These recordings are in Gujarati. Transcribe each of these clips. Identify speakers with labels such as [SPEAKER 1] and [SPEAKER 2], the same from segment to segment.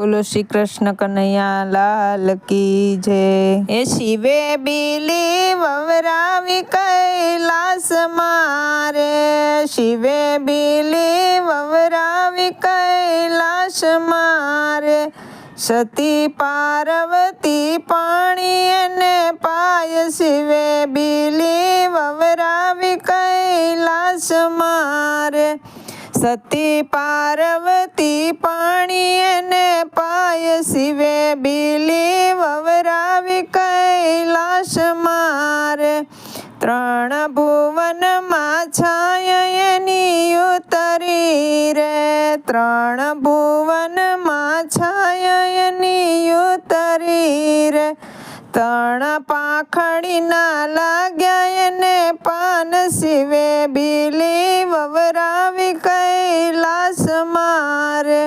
[SPEAKER 1] બોલો શ્રી કૃષ્ણ કનૈયા લાલ કી જય। એ શિવે બીલી વવરાવી કૈલાસ મારે, શિવે બીલી વવરાવી કૈલાસ મારે। સતી પાર્વતી પાણી એને પાય, શિવે બીલી વવરાવી કૈલાસ મારે। સતી પાર્વતી પાણી એને પાય, શિવે બીલી વવરાવી કૈલાસ મારે। ત્રણ ભુવનમાં છાય એની ઉતરી રે, ત્રણ ભુવનમાં છાય એની ઉતરી રે। ત્રણ પાંખડી ના લાગ્યા એને પાન, શિવે બીલી વવરાવી કૈલાસ મારે।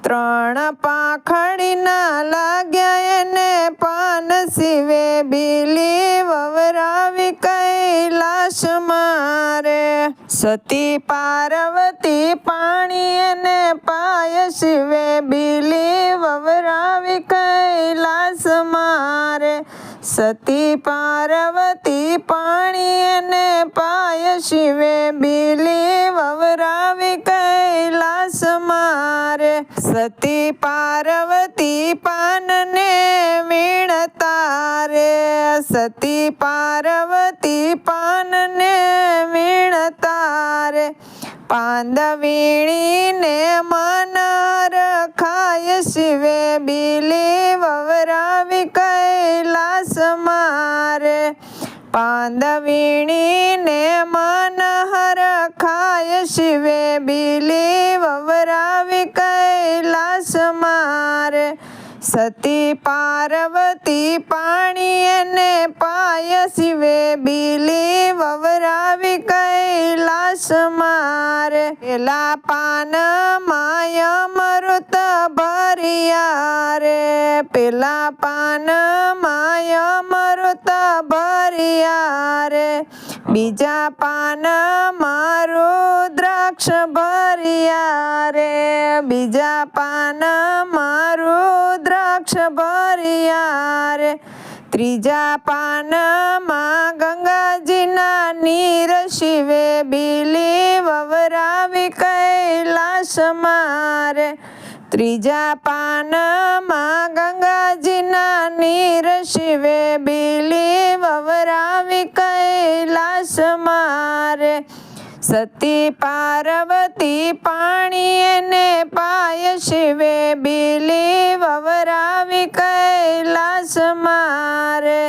[SPEAKER 1] ત્રણ પાંખડી ના લાગ્યા એને પાન, શિવે બીલી વવરાવી કૈલાસ મારે। સતી પાર્વતી પાણી એને પાય, શિવે બીલી વવરાવી કૈલાસ મારે। સતી પાર્વતી પાણી એને પાય, શિવે બીલી વવરાવી કૈલાસ મારે। સતી પાર્વતી પાનને વીણતા રે, સતી પાર્વતી પાનને વીણતા રે। પાંદ વીણીને મન રખાય, શિવે બીલી વવરાવી કૈલાસ મારે। પાંદ વીણીને મન રખાય, શિવે બીલી વવરાવી કૈલાસ મારે। સતી પાર્વતી પાણી એને પાય, શિવે બીલી વવરાવી કૈલાસ મારે। પેલા પાનમાં અમૃત ભર્યા રે, પેલા પાનમાં અમૃત ભર્યા રે। બીજા પાનમાં રુદ્રાક્ષ ભર્યા રે, બીજા પાનમાં રુદ્રાક્ષ ભર્યા રે। ત્રીજા પાનમાં ગંગાજીના નીર, શિવે બીલી વવરાવી કૈલાસ મારે। ત્રીજા પાનમાં ગંગાજીના નીર, શિવે બીલી વવરાવી કૈલાસ મારે। સતી પાર્વતી પાણી એને પાય, શિવે બીલી વવરાવી કૈલાસ મારે।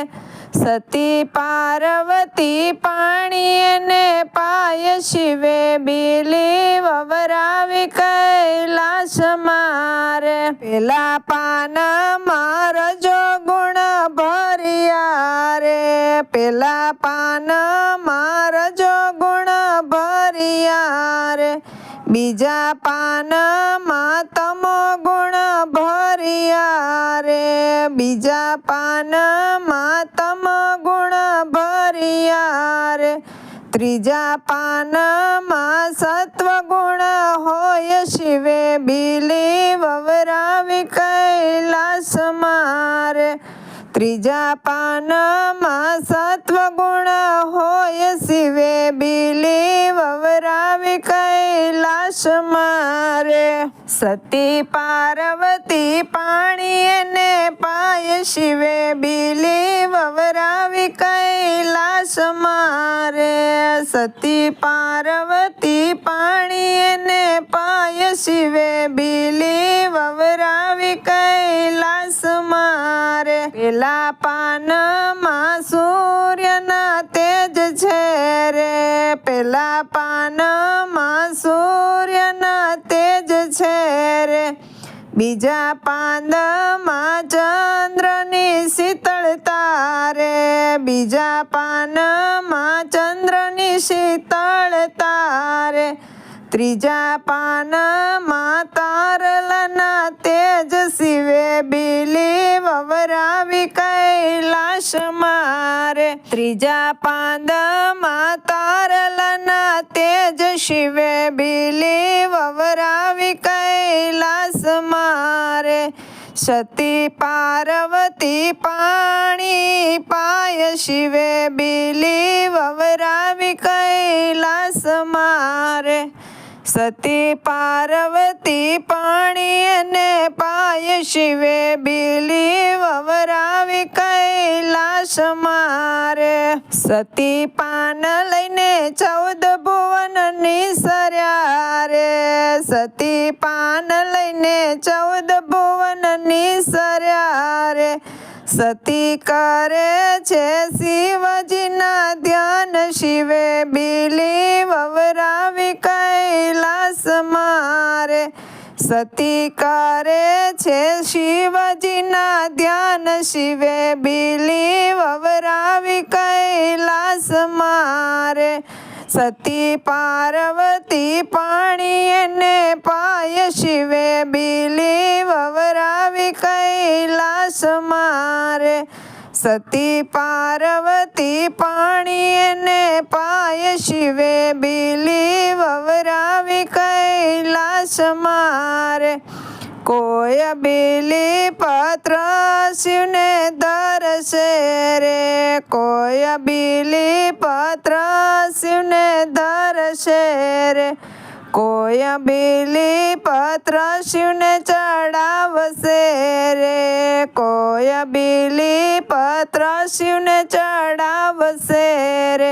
[SPEAKER 1] સતી પાર્વતી પાણી એને પાય, શિવે બીલી વવરાવી કૈલાસ મારે। પેલા પાનમાં રજો ગુણ ભર્યા રે, પેલા પાનમાં રજો ગુણ ભર્યા રે। બીજા પાનમાં તમો ગુણ ભર્યા રે, બીજા પાનમાં તમો ગુણ ભર્યા રે। ત્રીજા પાનમાં સત્વ ગુણ હોય, શિવે બીલી વવરાવી કૈલાસ મારે। ત્રીજા પાનમાં સત્વ ગુણ હોય, શિવે બીલી વવરાવી કૈલાસ મારે। સતી પાર્વતી પાણી એને પાય, શિવે બીલી વવરાવી કૈલાસ મારે। સતી પાર્વતી પાણી એને પાય, શિવે બીલી વવરાવી કૈલાસ મારે। પેલા પાનમાં સૂર્યના તેજ છે રે, પેલા પાનમાં સૂર્યના તેજ છે રે। બીજા પાનમાં ચંદ્રની શીતળતા રે, બીજા પાનમાં ચંદ્રની શીતળતા રે। ત્રીજા પાનમાં તારલાના તેજ, શિવે બીલી વવરાવી કૈલાસ મારે। ત્રીજા પાનમાં તારલાના તેજ, શિવે બીલી વવરાવી કૈલાસ મારે। સતી પાર્વતી પાણી પાય શિવે બીલી વવરાવી કૈલાસ મારે સતી પાર્વતી પાણી અને પાય શિવે બીલી વવરાવી કૈલાસ મારે સતી પાન લઈને 14 ભુવન નિસર્યા રે સતી પાન લઈને 14 ભુવન નિસર્યા રે સતી કરે છે શિવજીના ધ્યાન શિવે બીલી વવરાવી કૈલાસ મારે સતી કરે છે શિવજીના ધ્યાન શિવે બીલી વવરાવી કૈલાસ મારે સતી પાર્વતી પાણી એને પાય શિવે બીલી વવરાવી કૈલાસ મારે સતી પાર્વતી પાણી એને પાય શિવે બીલી વવરાવી કૈલાસ મારે કોઈ બીલી પત્ર શિવને ધરશે રે કોઈ બીલી પત્ર શિવને ધરશે રે કોઈ બીલી પત્ર શિવને ચડાવશે રે કોઈ બીલી પત્ર શિવને ચડાવશે રે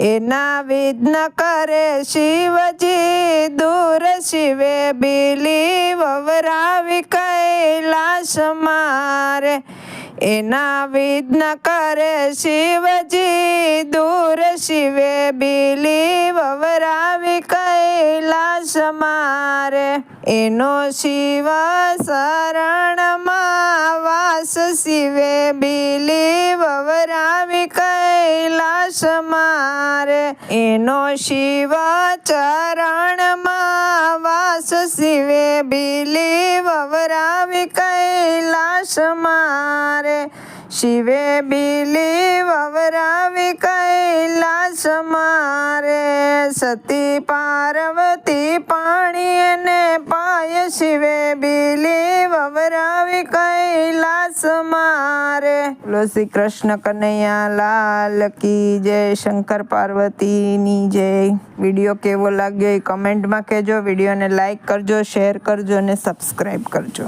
[SPEAKER 1] એના વિઘ્ન કરે શિવજી દૂર શિવે બીલી વવરાવી કૈલાસ મારે એના વિઘ્ન કરે શિવજી દૂર શિવે બીલી વવરાવી કૈલાસ મારે એનો શિવ શરણમાં વાસ શિવે બીલી વવરાવી કૈલાસ મારે એનો શિવ ચરણમાં વાસ શિવે બીલી વવરાવી કૈલાસ મારે શિવે બીલી વવરાવી કૈલાસ મારે સતી પાર્વતી પાણી એને પાય શિવે બીલી વવરાવી કૈલાસ મારે બોલો શ્રી કૃષ્ણ કનૈયા લાલ કી જય શંકર પાર્વતીની જય વિડીયો કેવો લાગ્યો એ કમેન્ટમાં કહેજો વિડીયોને લાઈક કરજો શેર કરજો અને સબસ્ક્રાઈબ કરજો